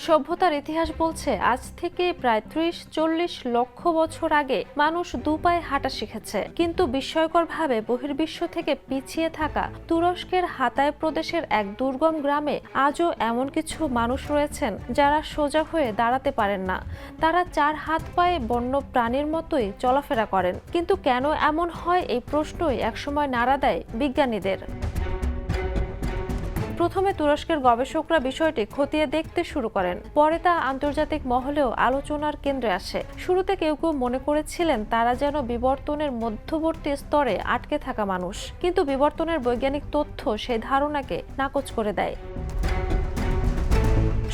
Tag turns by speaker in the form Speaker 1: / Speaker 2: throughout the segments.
Speaker 1: সভ্যতার ইতিহাস বলছে আজ থেকে প্রায় ৩০-৪০ লক্ষ বছর আগে মানুষ দুপায়ে হাঁটা শিখেছে। কিন্তু বিস্ময়করভাবে বহির্বিশ্ব থেকে পিছিয়ে থাকা তুরস্কের হাতায় প্রদেশের এক দুর্গম গ্রামে আজও এমন কিছু মানুষ রয়েছেন যারা সোজা হয়ে দাঁড়াতে পারেন না। তারা ৪ হাত পায়ে বন্য প্রাণীর মতোই চলাফেরা করেন। কিন্তু কেন এমন হয়, এই প্রশ্নই একসময় নাড়া দেয় বিজ্ঞানীদের। প্রথমে তুরস্কের গবেষকরা বিষয়টি খতিয়ে দেখতে শুরু করেন, পরে তা আন্তর্জাতিক মহলেও আলোচনার কেন্দ্রে আসে। শুরুতে কেউ কেউ মনে করেছিলেন তারা যেন বিবর্তনের মধ্যবর্তী স্তরে আটকে থাকা মানুষ, কিন্তু বিবর্তনের বৈজ্ঞানিক তথ্য সেই ধারণাকে নাকচ করে দেয়।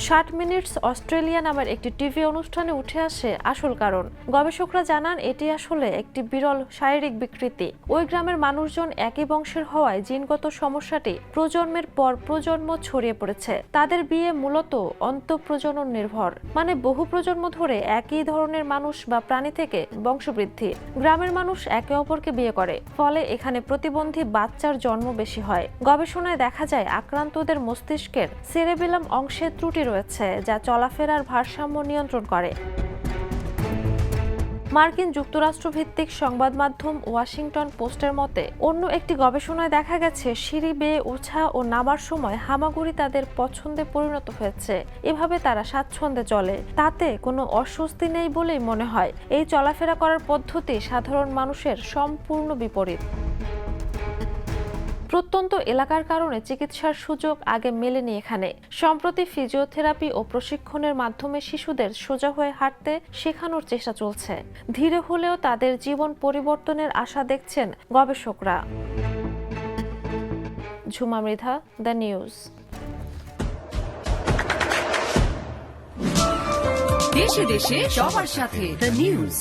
Speaker 1: 60 মিনিটস অস্ট্রেলিয়া নামের একটি টিভি অনুষ্ঠানে উঠে আসে আসল কারণ। গবেষকরা জানান এটি আসলে একটি বিরল শারীরিক বিকৃতি। ওই গ্রামের মানুষজন একই বংশের হওয়ায় জিনগত সমস্যাটি প্রজন্মের পর প্রজন্ম ছড়িয়ে পড়েছে। তাদের বিয়ে মূলত অন্তঃপ্রজনন নির্ভর, মানে বহু প্রজন্ম ধরে একই ধরনের মানুষ বা প্রাণী থেকে বংশবৃদ্ধি। গ্রামের মানুষ একে অপরকে বিয়ে করে, ফলে এখানে প্রতিবন্ধী বাচ্চার জন্ম বেশি হয়। গবেষণায় দেখা যায় আক্রান্তদের মস্তিষ্কের সেরেবেলাম অংশে ত্রুটি রয়েছে, যা চলাফেরার ভারসাম্য নিয়ন্ত্রণ করে। মার্কিন যুক্তরাষ্ট্র ভিত্তিক সংবাদ মাধ্যম ওয়াশিংটন পোস্টের মতে, অন্য একটি গবেষণায় দেখা গেছে সিঁড়ি বেয়ে ওঠা ও নামার সময় হামাগুড়ি তাদের পছন্দে পরিণত হয়েছে। এভাবে তারা স্বাচ্ছন্দ্যে চলে, তাতে কোনো অস্বস্তি নেই বলেই মনে হয়। এই চলাফেরা করার পদ্ধতি সাধারণ মানুষের সম্পূর্ণ বিপরীত। প্রত্যন্ত এলাকার কারণে চিকিৎসার সুযোগ আগে মেলেনি এখানে। সম্প্রতি ফিজিওথেরাপি ও প্রশিক্ষণের মাধ্যমে শিশুদের সোজা হয়ে হাঁটতে শেখানোর চেষ্টা চলছে। ধীরে হলেও তাদের জীবন পরিবর্তনের আশা দেখছেন গবেষকরা। Jhuma Mridha, the news.
Speaker 2: দেশে দেশে সবার সাথে দ্য নিউজ।